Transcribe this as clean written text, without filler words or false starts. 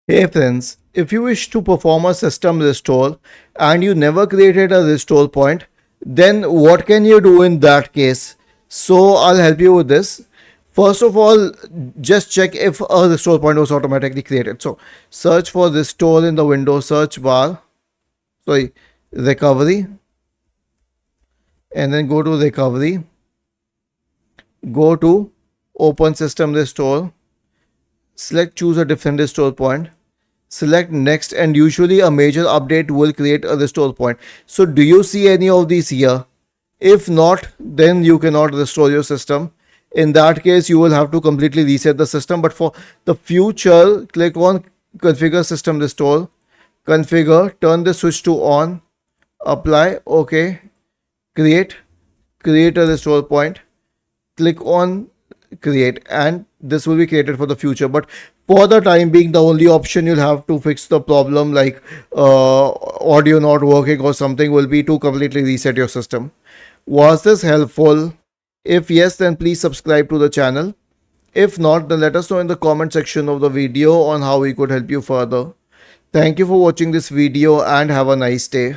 Hey friends, if you wish to perform a system restore and you never created a restore point, then what can you do in that case? So I'll help you with this. First of all, just check if a restore point was automatically created. So search for restore in the Windows search bar, sorry, recovery, and then go to recovery, go to open system restore, select choose a different restore point, select next, and usually a major update will create a restore point. So do you see any of these here? If not, then you cannot restore your system. In that case, you will have to completely reset the system. But for the future, click on configure system restore, configure, turn the switch to on, apply, okay, create a restore point, click on create, and this will be created for the future. But for the time being, the only option you'll have to fix the problem, like audio not working or something, will be to completely reset your system. Was this helpful? If yes, then please subscribe to the channel. If not, then let us know in the comment section of the video on how we could help you further. Thank you for watching this video and have a nice day.